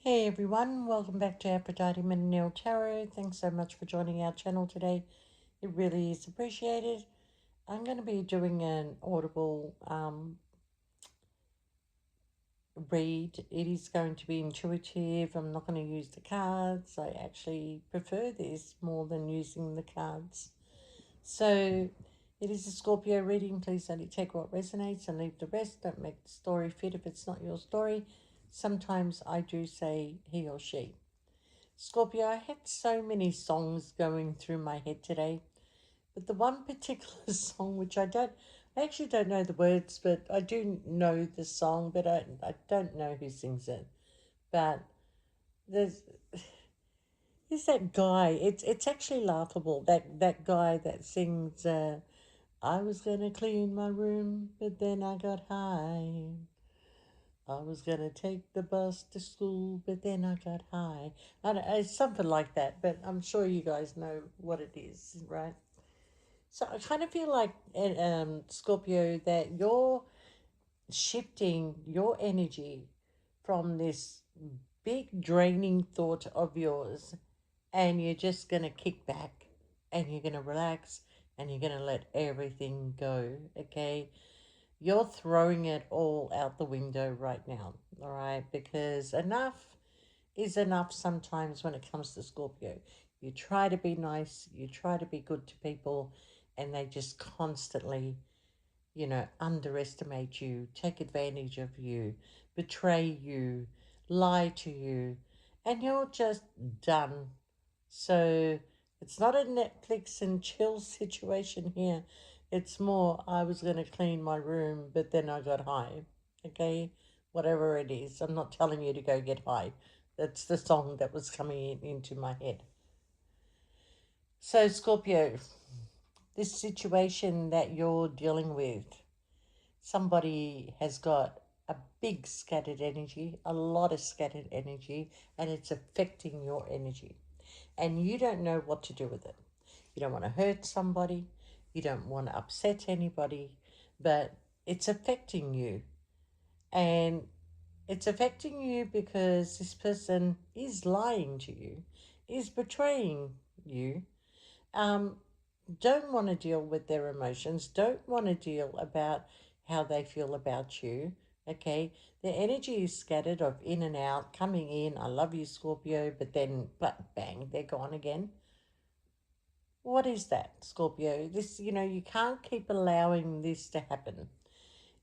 Hey everyone, welcome back to Aphrodite Menil Tarot. Thanks so much for joining our channel today. It really is appreciated. I'm going to be doing an audible read. It is going to be intuitive. I'm not going to use the cards. I actually prefer this more than using the cards. So it is a Scorpio reading. Please only take what resonates and leave the rest. Don't make the story fit if it's not your story. Sometimes I do say he or she. Scorpio, I had so many songs going through my head today, but the one particular song which I actually don't know the words, but I do know the song, but I don't know who sings it. But there's that guy. It's actually laughable. That guy that sings. I was gonna clean my room, but then I got high. I was gonna take the bus to school, but then I got high. I don't, it's something like that, but I'm sure you guys know what it is, right? So I kind of feel like, Scorpio, that you're shifting your energy from this big draining thought of yours, and you're just gonna kick back, and you're gonna relax, and you're gonna let everything go. Okay, you're throwing it all out the window right now, all right? Because enough is enough sometimes when it comes to Scorpio. You try to be nice, you try to be good to people, and they just constantly, underestimate you, take advantage of you, betray you, lie to you, and you're just done. So it's not a Netflix and chill situation here. It's more, I was going to clean my room, but then I got high. Okay? Whatever it is. I'm not telling you to go get high. That's the song that was coming into my head. So, Scorpio, this situation that you're dealing with, somebody has got a big scattered energy, a lot of scattered energy, and it's affecting your energy. And you don't know what to do with it. You don't want to hurt somebody, you don't want to upset anybody, but it's affecting you. And it's affecting you because this person is lying to you, is betraying you. Um, don't want to deal with their emotions, don't want to deal about how they feel about you. Okay, their energy is scattered of in and out, coming in, I love you, Scorpio, but then bang, they're gone again. What is that, Scorpio? This, you can't keep allowing this to happen.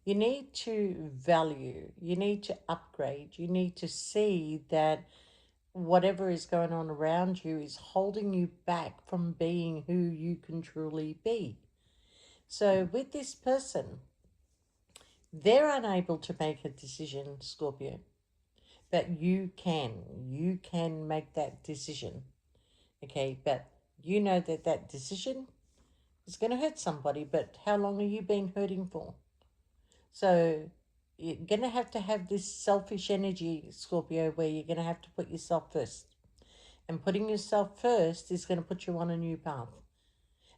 You need to value, you need to upgrade, you need to see that whatever is going on around you is holding you back from being who you can truly be. So, with this person, they're unable to make a decision, Scorpio, but you can. You can make that decision, okay? But you know that that decision is going to hurt somebody, but how long are you being hurting for? So you're going to have this selfish energy, Scorpio, where you're going to have to put yourself first. And putting yourself first is going to put you on a new path.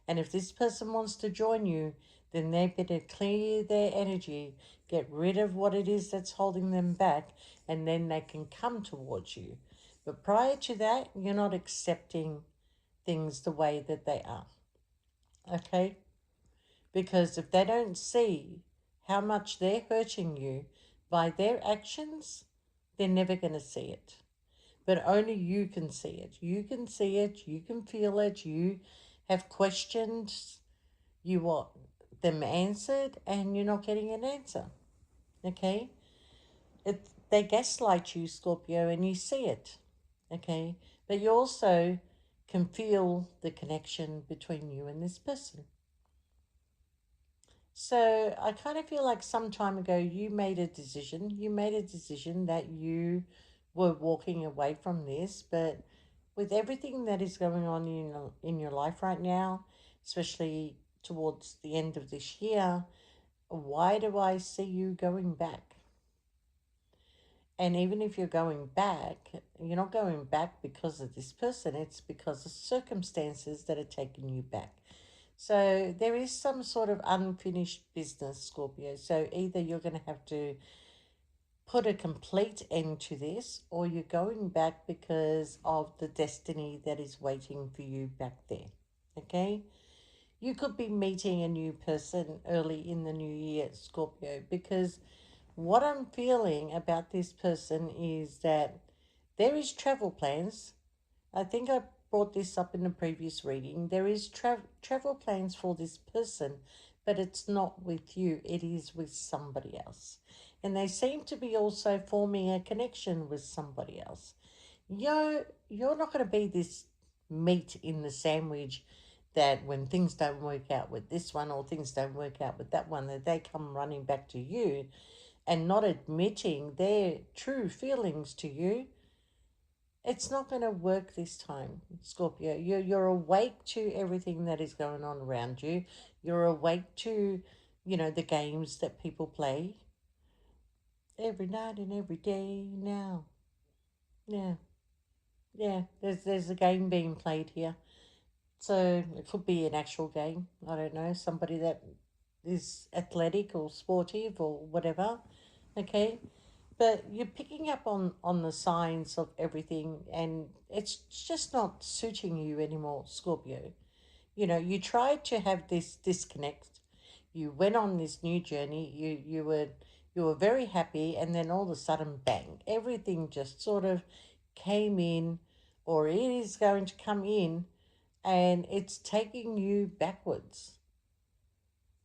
And if this person wants to join you, then they better clear their energy, get rid of what it is that's holding them back, and then they can come towards you. But prior to that, you're not accepting things the way that they are. Okay? Because if they don't see how much they're hurting you by their actions, they're never going to see it. But only you can see it. You can see it, you can feel it, you have questions, you want them answered, and you're not getting an answer. Okay? They gaslight you, Scorpio, and you see it. Okay? But you also can feel the connection between you and this person. So I kind of feel like some time ago you made a decision. You made a decision that you were walking away from this, but with everything that is going on in your life right now, especially towards the end of this year, why do I see you going back? And even if you're going back, you're not going back because of this person, it's because of circumstances that are taking you back. So there is some sort of unfinished business, Scorpio. So either you're going to have to put a complete end to this, or you're going back because of the destiny that is waiting for you back there. Okay? You could be meeting a new person early in the new year, Scorpio, because what I'm feeling about this person is that there is travel plans. I think I brought this up in the previous reading. There is travel plans for this person, but it's not with you. It is with somebody else. And they seem to be also forming a connection with somebody else. You're not going to be this meat in the sandwich that when things don't work out with this one or things don't work out with that one, that they come running back to you and not admitting their true feelings to you. It's not going to work this time, Scorpio. You're awake to everything that is going on around you. You're awake to, the games that people play every night and every day now. Yeah, yeah. There's a game being played here. So it could be an actual game. I don't know. Somebody that is athletic or sportive or whatever. Okay. But you're picking up on the signs of everything, and it's just not suiting you anymore, Scorpio. You tried to have this disconnect. You went on this new journey. You were very happy, and then all of a sudden, bang! Everything just sort of came in, or it is going to come in, and it's taking you backwards.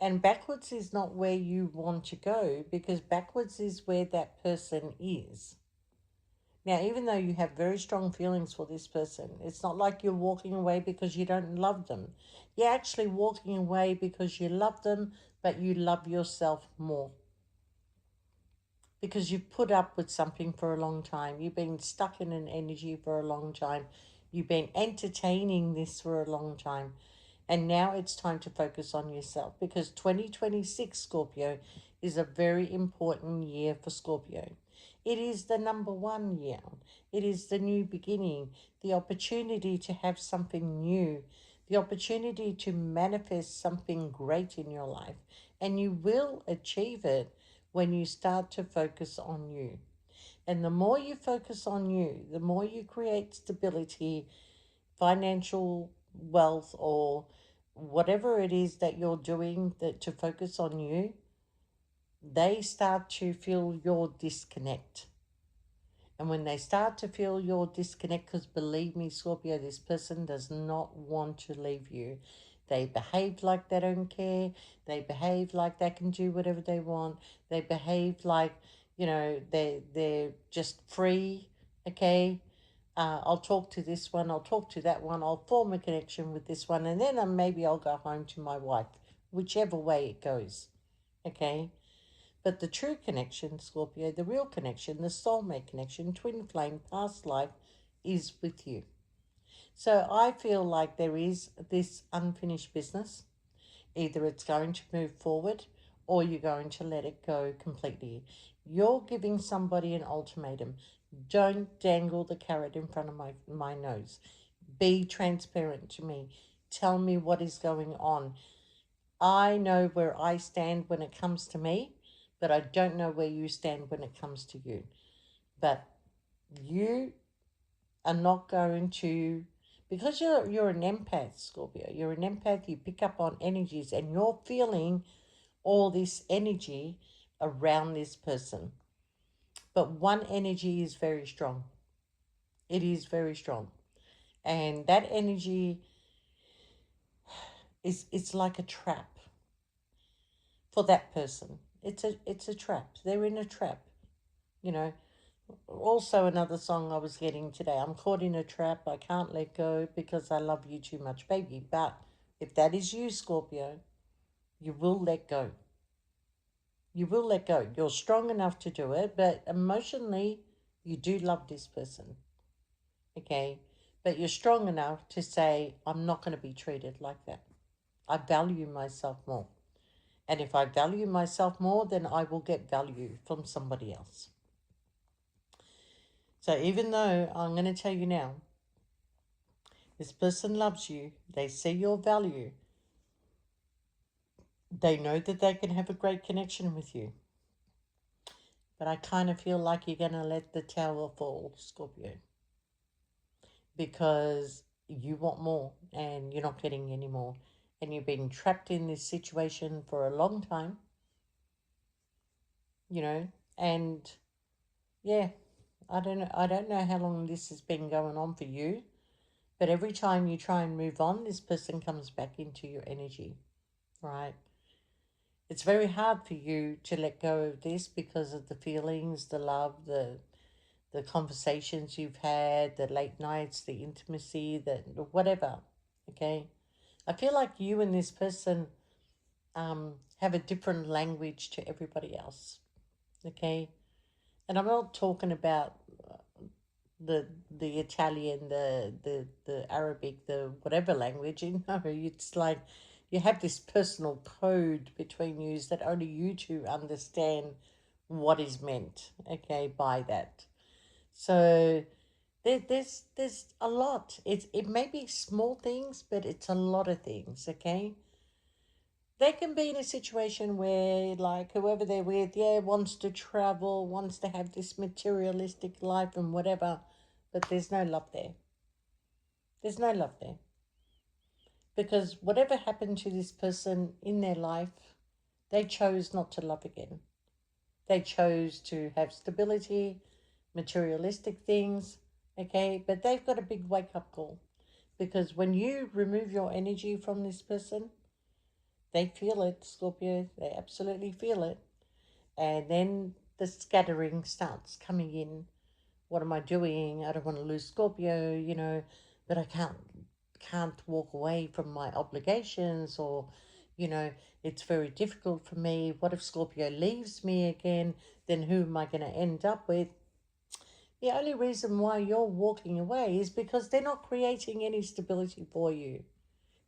And backwards is not where you want to go, because backwards is where that person is. Now, even though you have very strong feelings for this person, it's not like you're walking away because you don't love them. You're actually walking away because you love them, but you love yourself more. Because you've put up with something for a long time. You've been stuck in an energy for a long time. You've been entertaining this for a long time. And now it's time to focus on yourself, because 2026, Scorpio, is a very important year for Scorpio. It is the number one year. It is the new beginning, the opportunity to have something new, the opportunity to manifest something great in your life. And you will achieve it when you start to focus on you. And the more you focus on you, the more you create stability, financial wealth, or whatever it is that you're doing that to focus on you, they start to feel your disconnect. And when they start to feel your disconnect, because believe me, Scorpio, this person does not want to leave you. They behave like they don't care. They behave like they can do whatever they want. They behave like, they're just free, okay? I'll talk to this one, I'll talk to that one, I'll form a connection with this one, and then maybe I'll go home to my wife, whichever way it goes, okay? But the true connection, Scorpio, the real connection, the soulmate connection, twin flame, past life, is with you. So I feel like there is this unfinished business. Either it's going to move forward or you're going to let it go completely. You're giving somebody an ultimatum. Don't dangle the carrot in front of my nose. Be transparent to me. Tell me what is going on. I know where I stand when it comes to me, but I don't know where you stand when it comes to you. But you are not going to, because you're an empath, Scorpio. You're an empath. You pick up on energies, and you're feeling all this energy around this person. But one energy is very strong. It is very strong. And that energy it's like a trap for that person. It's a trap. They're in a trap. You know. Also another song I was getting today. I'm caught in a trap. I can't let go because I love you too much, baby. But if that is you, Scorpio, you will let go. You will let go. You're strong enough to do it, but emotionally, you do love this person. Okay? But you're strong enough to say, I'm not going to be treated like that. I value myself more. And if I value myself more, then I will get value from somebody else. So even though I'm going to tell you now, this person loves you, they see your value, they know that they can have a great connection with you. But I kind of feel like you're going to let the tower fall, Scorpio, because you want more and you're not getting any more. And you've been trapped in this situation for a long time, you know, and yeah, I don't know how long this has been going on for you, but every time you try and move on, this person comes back into your energy, right? It's very hard for you to let go of this because of the feelings, the love, the conversations you've had, the late nights, the intimacy, the whatever. Okay, I feel like you and this person have a different language to everybody else. Okay, and I'm not talking about the Italian, the Arabic, the whatever language. You know, it's like you have this personal code between you that only you two understand what is meant. Okay, by that. So there's a lot. It may be small things, but it's a lot of things. Okay, they can be in a situation where like whoever they're with, yeah, wants to travel, wants to have this materialistic life and whatever, but there's no love there. There's no love there because whatever happened to this person in their life, they chose not to love again. They chose to have stability, materialistic things. Okay, but they've got a big wake up call because when you remove your energy from this person, they feel it, Scorpio. They absolutely feel it. And then the scattering starts coming in. What am I doing? I don't want to lose Scorpio, but I can't walk away from my obligations, or you know it's very difficult for me. What if Scorpio leaves me again? Then who am I going to end up with? The only reason why you're walking away is because they're not creating any stability for you.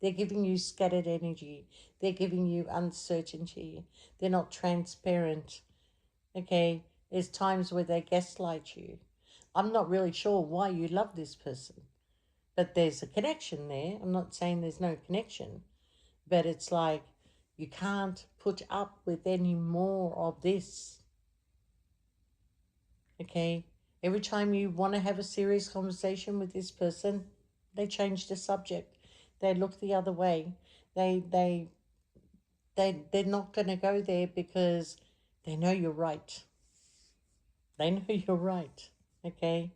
They're giving you scattered energy. They're giving you uncertainty. They're not transparent. Okay? There's times where they gaslight you. I'm not really sure why you love this person, but there's a connection there. I'm not saying there's no connection, but it's like you can't put up with any more of this. Okay? Every time you want to have a serious conversation with this person, they change the subject. They look the other way. They they they're not going to go there because they know you're right. They know you're right. Okay?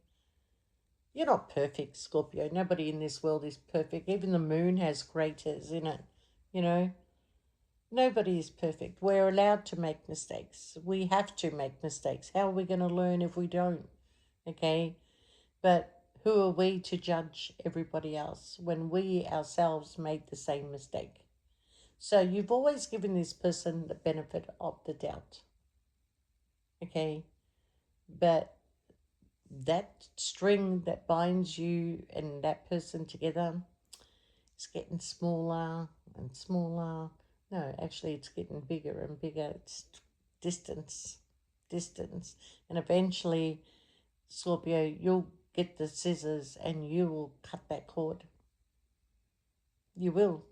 You're not perfect, Scorpio. Nobody in this world is perfect. Even the moon has craters in it. You know, nobody is perfect. We're allowed to make mistakes. We have to make mistakes. How are we going to learn if we don't? Okay? But who are we to judge everybody else when we ourselves made the same mistake? So you've always given this person the benefit of the doubt. Okay? But that string that binds you and that person together, it's getting smaller and smaller. No, actually, it's getting bigger and bigger. It's distance, distance. And eventually, Scorpio, you'll get the scissors and you will cut that cord. You will,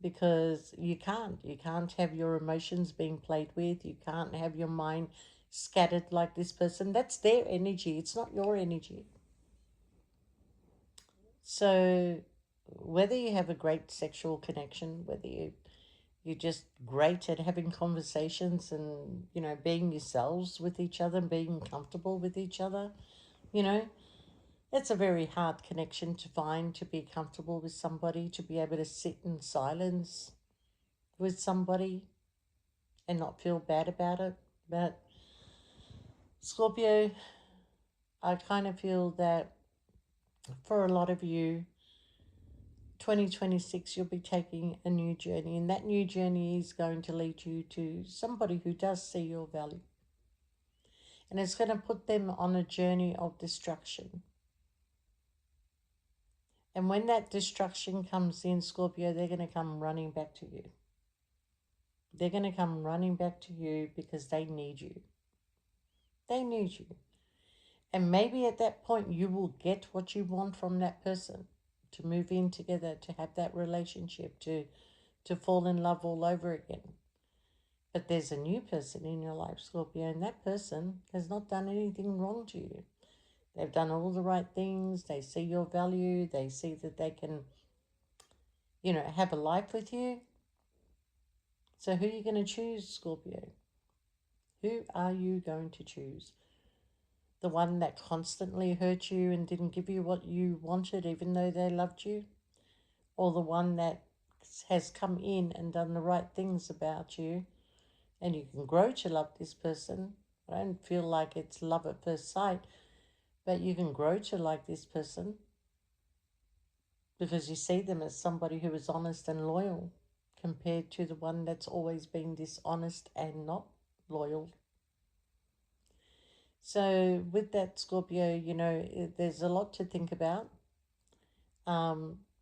because you can't. You can't have your emotions being played with. You can't have your mind scattered like this person. That's their energy. It's not your energy. So, whether you have a great sexual connection, whether you're just great at having conversations and being yourselves with each other and being comfortable with each other, you know, it's a very hard connection to find, to be comfortable with somebody, to be able to sit in silence with somebody and not feel bad about it. But Scorpio, I kind of feel that for a lot of you, 2026, you'll be taking a new journey, and that new journey is going to lead you to somebody who does see your value, and it's going to put them on a journey of destruction. And when that destruction comes in, Scorpio, they're going to come running back to you. They're going to come running back to you because they need you. They need you. And maybe at that point, you will get what you want from that person, to move in together, to have that relationship, to fall in love all over again. But there's a new person in your life, Scorpio, and that person has not done anything wrong to you. They've done all the right things. They see your value. They see that they can, have a life with you. So who are you going to choose, Scorpio? Who are you going to choose? The one that constantly hurt you and didn't give you what you wanted, even though they loved you? Or the one that has come in and done the right things about you, and you can grow to love this person? I don't feel like it's love at first sight, but you can grow to like this person because you see them as somebody who is honest and loyal compared to the one that's always been dishonest and not loyal. So, with that, Scorpio, there's a lot to think about.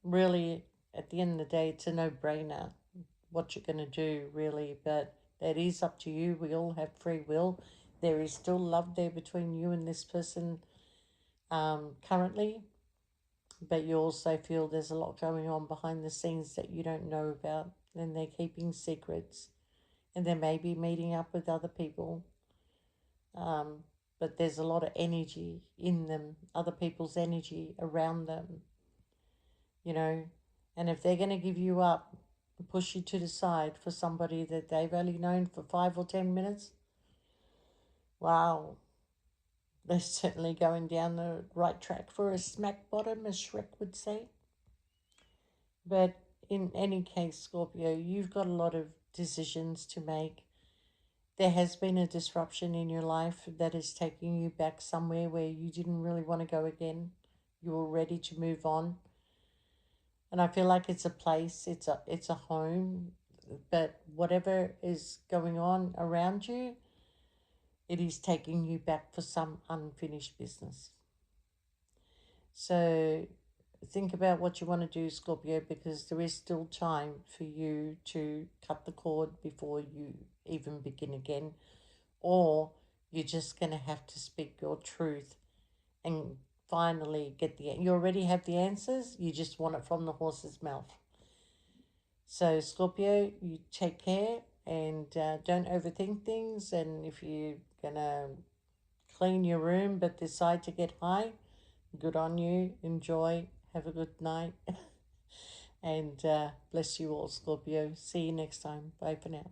Really, at the end of the day, it's a no brainer what you're going to do, really, but that is up to you. We all have free will. There is still love there between you and this person currently, but you also feel there's a lot going on behind the scenes that you don't know about, and they're keeping secrets, and they may be meeting up with other people. But there's a lot of energy in them, other people's energy around them, you know. And if they're going to give you up and push you to the side for somebody that they've only known for 5 or 10 minutes, wow, they're certainly going down the right track for a smack bottom, as Shrek would say. But in any case, Scorpio, you've got a lot of decisions to make. There has been a disruption in your life that is taking you back somewhere where you didn't really want to go again. You were ready to move on. And I feel like it's a place, it's a home, but whatever is going on around you, it is taking you back for some unfinished business. So think about what you want to do, Scorpio, because there is still time for you to cut the cord before you even begin again, or you're just going to have to speak your truth and finally get you already have the answers, you just want it from the horse's mouth. So, Scorpio, you take care and don't overthink things. And if you're going to clean your room but decide to get high, good on you. Enjoy. Have a good night. And bless you all, Scorpio. See you next time. Bye for now.